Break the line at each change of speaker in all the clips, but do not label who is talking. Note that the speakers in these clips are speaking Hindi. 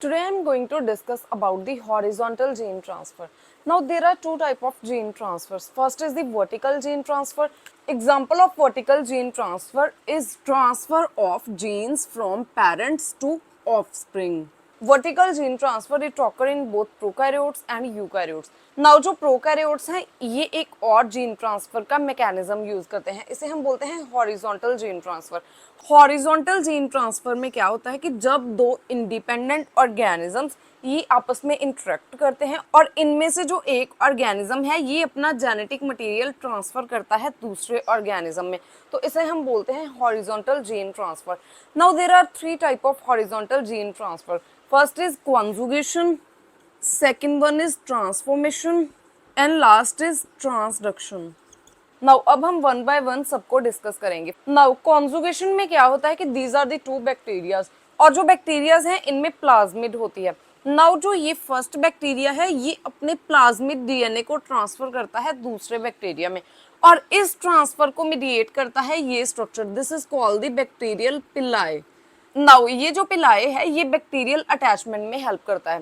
Today I am going to discuss about the horizontal gene transfer. Now there are two type of gene transfers. First is the vertical gene transfer. Example of vertical gene transfer is transfer of genes from parents to offspring. Vertical gene transfer it occur in both prokaryotes and eukaryotes. Now जो प्रोकैरियोट्स हैं ये एक और जीन ट्रांसफर का मैकेनिज्म यूज करते हैं, इसे हम बोलते हैं horizontal gene transfer. Horizontal gene transfer में क्या होता है कि जब दो इंडिपेंडेंट ऑर्गेनिजम्स ये आपस में इंटरेक्ट करते हैं और इनमें से जो एक ऑर्गेनिज्म है ये अपना जेनेटिक मटेरियल ट्रांसफर करता है दूसरे ऑर्गेनिज्म में, तो इसे हम बोलते हैं horizontal gene transfer. Now there are three type of horizontal gene transfer. First is conjugation, second one is transformation and last is transduction. Now अब हम वन बाय वन सबको डिस्कस करेंगे. Now conjugation में क्या होता है कि these are the two bacteria और जो बैक्टीरियाज हैं इनमें प्लाज्मिड होती है. नाउ जो ये फर्स्ट बैक्टीरिया है ये अपने प्लाज्मिड डीएनए को ट्रांसफर करता है दूसरे बैक्टीरिया में और इस ट्रांसफर को मीडिएट करता है ये structure. This is called the bacterial पिलाई. नाउ ये जो पिलाए है ये बैक्टीरियल अटैचमेंट में हेल्प करता है.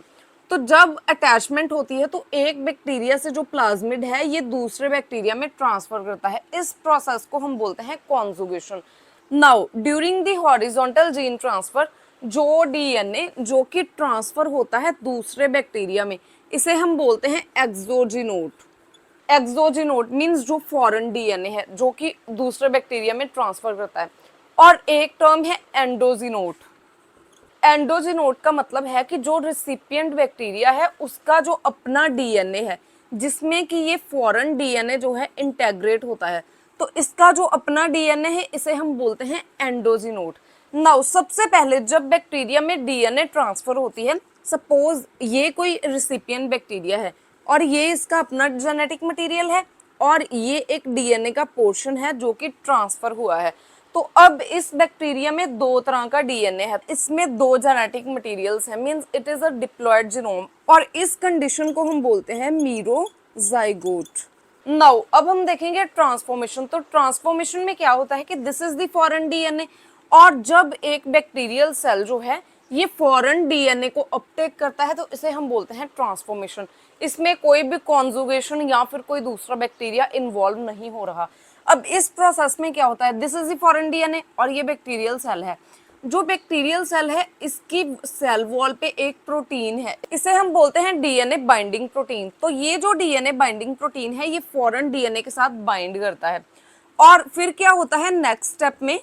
तो जब अटैचमेंट होती है तो एक बैक्टीरिया से जो प्लाज्मिड है ये दूसरे बैक्टीरिया में ट्रांसफर करता है. इस प्रोसेस को हम बोलते हैं conjugation. Now during the horizontal gene transfer जो डीएनए जो कि ट्रांसफर होता है दूसरे बैक्टीरिया में इसे हम बोलते हैं एक्सोजिनोट. एक्सोजिनोट मीन्स जो फॉरेन डीएनए है जो कि दूसरे बैक्टीरिया में ट्रांसफर करता है. और एक टर्म है एंडोजिनोट. एंडोजिनोट का मतलब है कि जो रिसिपिएंट बैक्टीरिया है उसका जो अपना डीएनए है जिसमें कि ये फॉरेन डीएनए जो है इंटेग्रेट होता है, तो इसका जो अपना डीएनए है इसे हम बोलते हैं एंडोजिनोट. नाउ सबसे पहले जब बैक्टीरिया में डीएनए ट्रांसफर होती है, सपोज ये कोई रिसिपिएंट बैक्टीरिया है और ये इसका अपना जेनेटिक मटेरियल है और ये एक डीएनए का पोर्शन है जो कि ट्रांसफर हुआ है. तो अब इस बैक्टीरिया में दो तरह का डीएनए है, इसमें दो जेनेटिक मटेरियल्स हैं, means it is a diploid genome और इस कंडीशन को हम बोलते हैं मीरोजाइगोट. नाउ अब हम देखेंगे ट्रांसफॉर्मेशन. तो ट्रांसफॉर्मेशन में क्या होता है कि this is the foreign DNA और जब एक बैक्टीरियल सेल जो है ये फॉरेन डीएनए को अपटेक करता है तो इसे हम बोलते हैं ट्रांसफॉर्मेशन. इसमें कोई भी कॉन्जुगेशन या फिर कोई दूसरा बैक्टीरिया इन्वॉल्व नहीं हो रहा. अब इस प्रोसेस में क्या होता है, this is the foreign DNA और ये बैक्टीरियल सेल है. जो बैक्टीरियल सेल है इसकी सेल वॉल पे एक प्रोटीन है, इसे हम बोलते हैं डीएनए बाइंडिंग प्रोटीन. तो ये जो डीएनए बाइंडिंग प्रोटीन है ये फॉरेन डीएनए के साथ बाइंड करता है और फिर क्या होता है नेक्स्ट स्टेप में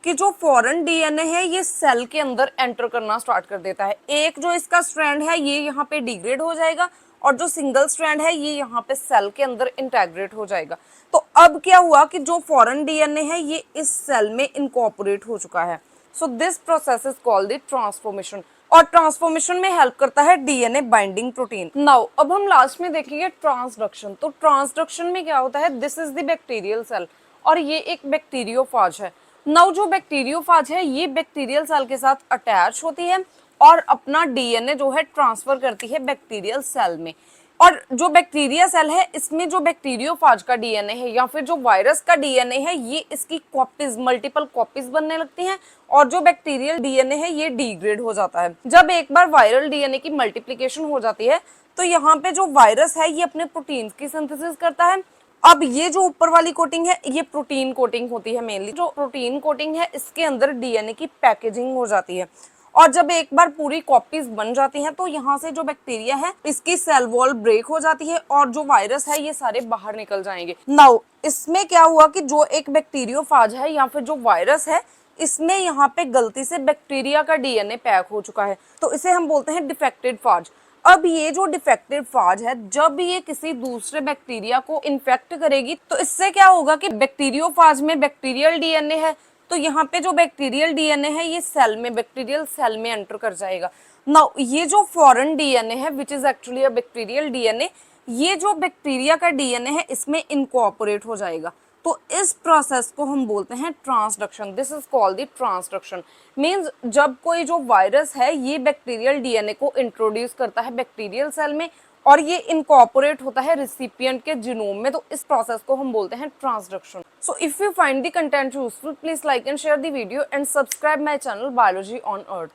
कि जो फॉरेन डीएनए है ये सेल के अंदर एंटर करना स्टार्ट कर देता है. एक जो इसका स्ट्रैंड है ये यहाँ पे डिग्रेड हो जाएगा और जो सिंगल स्ट्रैंड है ये यहाँ पे सेल के अंदर इंटेग्रेट हो जाएगा. तो अब क्या हुआ कि जो फॉरेन डीएनए है ये इस सेल में इनकॉर्पोरेट हो चुका है. So this process is called the transformation और ट्रांसफॉर्मेशन में हेल्प करता है डीएनए बाइंडिंग प्रोटीन. नाउ अब हम लास्ट में देखेंगे ट्रांसडक्शन. तो ट्रांसडक्शन में क्या होता है, this is the bacterial cell और ये एक बैक्टीरियोफाज है. नाउ जो बैक्टीरियोफाज है ये बैक्टीरियल सेल के साथ अटैच होती है और अपना डीएनए जो है ट्रांसफर करती है बैक्टीरियल सेल में. और जो बैक्टीरिया सेल है इसमें जो बैक्टीरियोफाज का डीएनए है या फिर जो वायरस का डीएनए है ये इसकी कॉपीज मल्टीपल कॉपीज बनने लगती हैं और जो बैक्टीरियल डीएनए है ये डिग्रेड हो जाता है. जब एक बार वायरल डीएनए की मल्टीप्लिकेशन हो जाती है तो यहाँ पे जो वायरस है ये अपने प्रोटीन्स की सिंथेसिस करता है. अब ये जो ऊपर वाली कोटिंग है ये प्रोटीन कोटिंग होती है मेनली. जो प्रोटीन कोटिंग है इसके अंदर डीएनए की पैकेजिंग हो जाती है और जब एक बार पूरी कॉपीज बन जाती हैं तो यहाँ से जो बैक्टीरिया है इसकी सेल वॉल ब्रेक हो जाती है और जो वायरस है ये सारे बाहर निकल जाएंगे. नाउ इसमें क्या हुआ कि जो एक बैक्टीरियोफाज है या फिर जो वायरस है इसमें यहाँ पे गलती से बैक्टीरिया का डीएनए पैक हो चुका है, तो इसे हम बोलते हैं डिफेक्टेड फाज. अब ये जो डिफेक्टेड फाज है जब ये किसी दूसरे बैक्टीरिया को इन्फेक्ट करेगी तो इससे क्या होगा कि बैक्टीरियोफाज में बैक्टीरियल डीएनए है तो यहाँ पे जो बैक्टीरियल डीएनए है ये सेल में बैक्टीरियल सेल में एंटर कर जाएगा. नाउ ये जो फॉरेन डीएनए है which is actually a bacterial DNA ये जो बैक्टीरिया का डीएनए है इसमें इनकॉर्पोरेट हो जाएगा. तो इस प्रोसेस को हम बोलते हैं transduction. This is called the transduction. Means जब कोई जो वायरस है ये बैक्टीरियल डीएनए को इंट्रोड्यूस करता है बैक्टीरियल सेल में और ये इनकॉर्पोरेट होता है रिसिपिएंट के जीनोम में, तो इस प्रोसेस को हम बोलते हैं transduction. So if you find the content useful please like and share the video and subscribe my channel biology on earth.